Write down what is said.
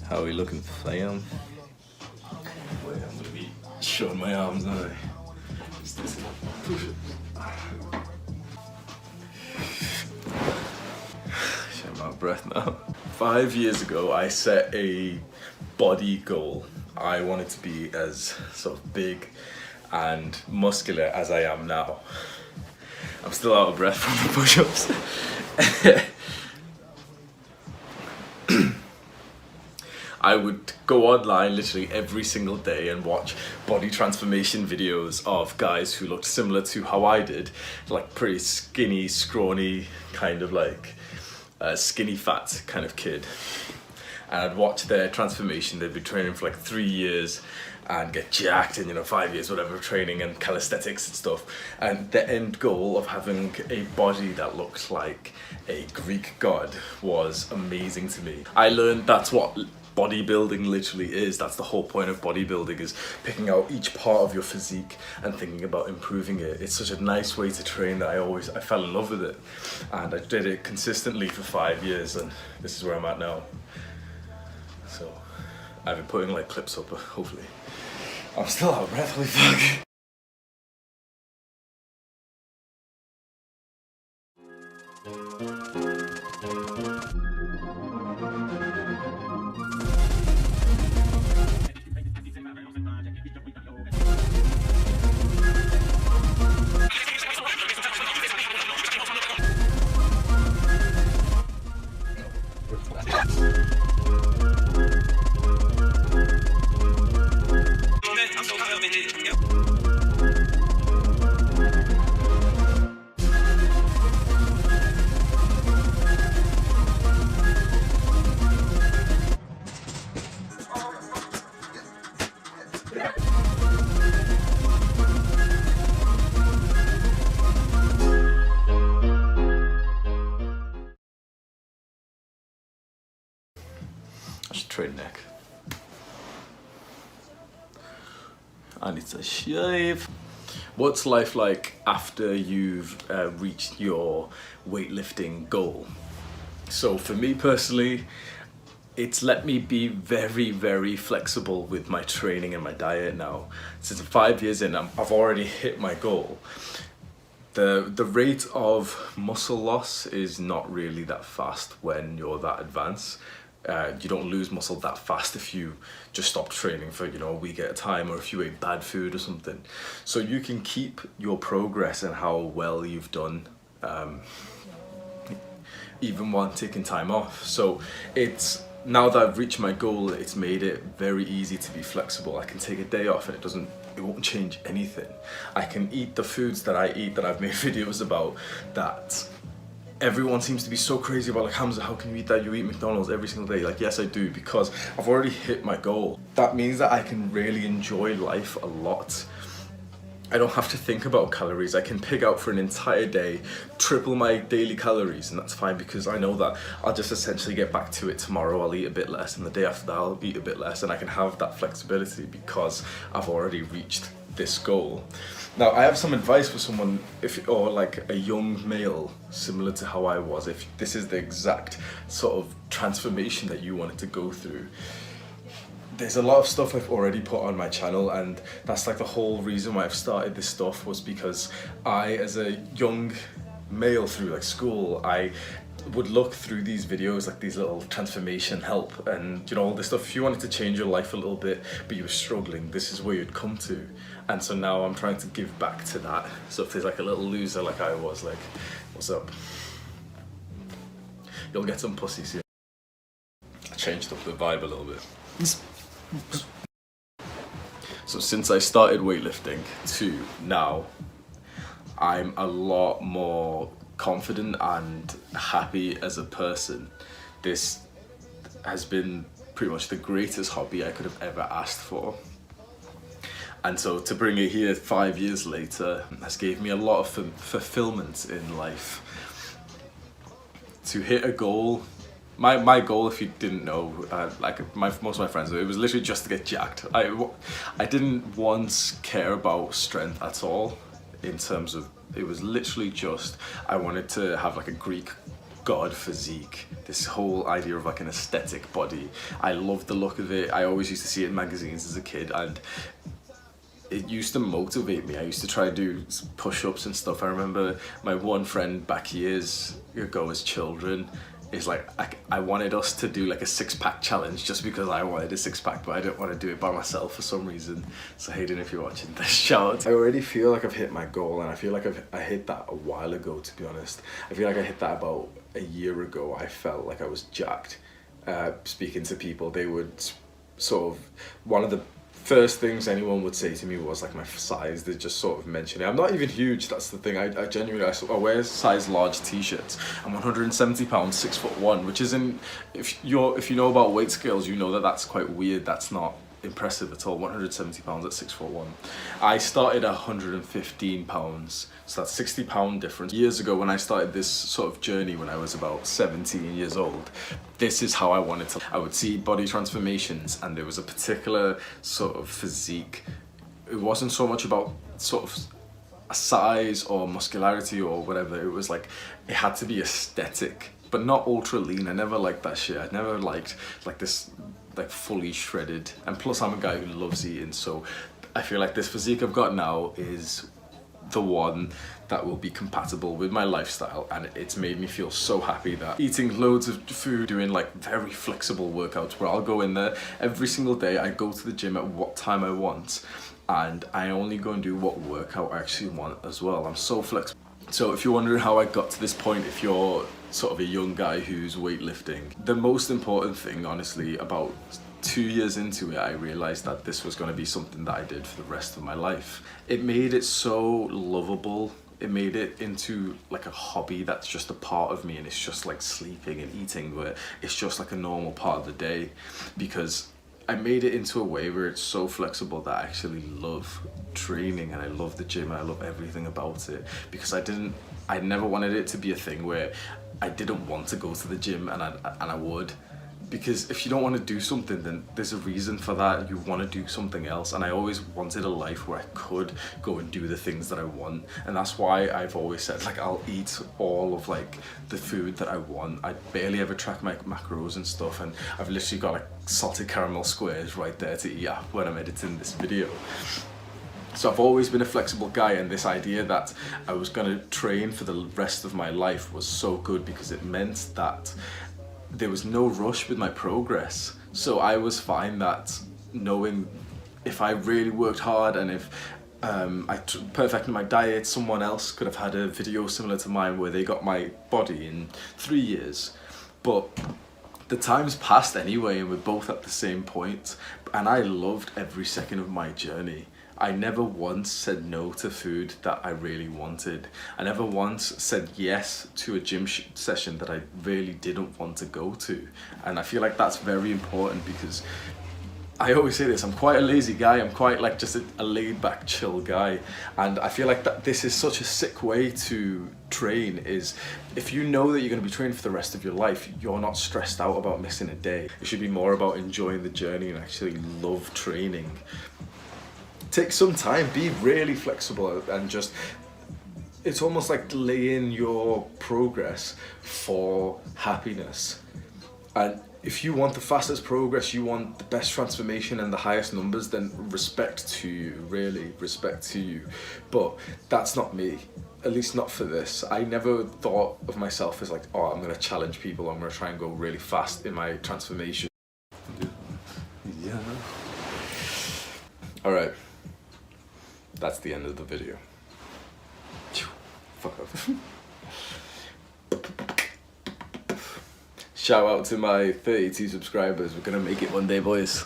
How are we looking, fam? Wait, I'm gonna be showing my arms, aren't I? Push it. I'm out of breath now. 5 years ago, I set a body goal. I wanted to be as sort of big and muscular as I am now. I'm still out of breath from the push-ups. I would go online literally every single day and watch body transformation videos of guys who looked similar to how I did, like pretty skinny, scrawny, kind of like skinny fat kind of kid. And I'd watch their transformation. They'd be training for like 3 years and get jacked in, 5 years, whatever, training and calisthenics and stuff. And the end goal of having a body that looked like a Greek god was amazing to me. I learned that's what bodybuilding literally is. That's the whole point of bodybuilding, is picking out each part of your physique and thinking about improving it. It's such a nice way to train that I fell in love with it. And I did it consistently for 5 years, and this is where I'm at now. So I've been putting like clips up, hopefully. I'm still out of breath, holy fuck. I should train neck. I need to shave. What's life like after you've reached your weightlifting goal? So for me personally, it's let me be very, very flexible with my training and my diet now. Since 5 years in, I've already hit my goal. The rate of muscle loss is not really that fast when you're that advanced. You don't lose muscle that fast if you just stop training for a week at a time, or if you ate bad food or something. So you can keep your progress and how well you've done even while taking time off. So it's, now that I've reached my goal, it's made it very easy to be flexible. I can take a day off and it won't change anything. I can eat the foods that I eat that I've made videos about, that everyone seems to be so crazy about, like, Hamza, how can you eat that? You eat McDonald's every single day. Like, yes, I do, because I've already hit my goal. That means that I can really enjoy life a lot. I don't have to think about calories. I can pig out for an entire day, triple my daily calories, and that's fine, because I know that I'll just essentially get back to it tomorrow. I'll eat a bit less, and the day after that I'll eat a bit less, and I can have that flexibility because I've already reached this goal. Now, I have some advice for someone, or like a young male similar to how I was, if this is the exact sort of transformation that you wanted to go through. There's a lot of stuff I've already put on my channel, and that's like the whole reason why I've started this stuff, was because I, as a young male through like school, I would look through these videos, like these little transformation help and all this stuff. If you wanted to change your life a little bit but you were struggling, this is where you'd come to. And so now I'm trying to give back to that. So if there's like a little loser like I was, like, what's up? You'll get some pussy soon. I changed up the vibe a little bit. So since I started weightlifting to now, I'm a lot more confident and happy as a person. This has been pretty much the greatest hobby I could have ever asked for. And so to bring it here 5 years later has gave me a lot of fulfillment in life. To hit a goal, my goal, if you didn't know, most of my friends, it was literally just to get jacked. I didn't once care about strength at all, in terms of, it was literally just, I wanted to have like a Greek god physique, this whole idea of like an aesthetic body. I loved the look of it. I always used to see it in magazines as a kid, and it used to motivate me. I used to try to do push-ups and stuff. I remember my one friend back years ago as children is like, I wanted us to do like a six-pack challenge just because I wanted a six-pack, but I didn't want to do it by myself for some reason. So Hayden, if you're watching this, shout. I already feel like I've hit my goal, and I feel like I hit that a while ago, to be honest. I feel like I hit that about a year ago. I felt like I was jacked. Speaking to people, they would sort of, one of the first things anyone would say to me was like my size. They just sort of mention it. I'm not even huge, that's the thing. I genuinely, I wear size large t-shirts. I'm 170 pounds, 6'1", which isn't, if you know about weight scales, you know that that's quite weird. That's not impressive at all. 170 pounds at 6'1". I started at 115 pounds, so that's 60 pound difference. Years ago when I started this sort of journey, when I was about 17 years old, this is how I wanted to. I would see body transformations, and there was a particular sort of physique. It wasn't so much about sort of a size or muscularity or whatever. It was like, it had to be aesthetic, but not ultra lean. I never liked that shit. I never liked like this like fully shredded, and plus I'm a guy who loves eating, so I feel like this physique I've got now is the one that will be compatible with my lifestyle, and it's made me feel so happy that eating loads of food, doing like very flexible workouts where I'll go in there every single day. I go to the gym at what time I want, and I only go and do what workout I actually want as well. I'm so flexible. So if you're wondering how I got to this point, if you're sort of a young guy who's weightlifting, the most important thing, honestly, about 2 years into it, I realized that this was going to be something that I did for the rest of my life. It made it so lovable. It made it into like a hobby that's just a part of me, and it's just like sleeping and eating, where it's just like a normal part of the day, because I made it into a way where it's so flexible that I actually love training, and I love the gym, and I love everything about it, because I never wanted it to be a thing where I didn't want to go to the gym and I would. Because if you don't want to do something, then there's a reason for that. You want to do something else, and I always wanted a life where I could go and do the things that I want, and that's why I've always said like I'll eat all of like the food that I want. I barely ever track my macros and stuff, and I've literally got like salted caramel squares right there to eat when I'm editing this video. So I've always been a flexible guy, and this idea that I was gonna train for the rest of my life was so good, because it meant that there was no rush with my progress. So I was fine that knowing if I really worked hard, and if I perfected my diet, someone else could have had a video similar to mine where they got my body in 3 years. But the time's passed anyway, and we're both at the same point, and I loved every second of my journey. I never once said no to food that I really wanted. I never once said yes to a gym session that I really didn't want to go to. And I feel like that's very important, because I always say this, I'm quite a lazy guy. I'm quite like just a laid back, chill guy. And I feel like that this is such a sick way to train, is if you know that you're going to be training for the rest of your life, you're not stressed out about missing a day. It should be more about enjoying the journey and actually love training. Take some time, be really flexible, and just, it's almost like delaying your progress for happiness. And if you want the fastest progress, you want the best transformation and the highest numbers, then respect to you, really, respect to you. But that's not me, at least not for this. I never thought of myself as like, oh, I'm gonna challenge people, I'm gonna try and go really fast in my transformation. Yeah. All right. That's the end of the video. Fuck off. Shout out to my 32 subscribers. We're gonna make it one day, boys.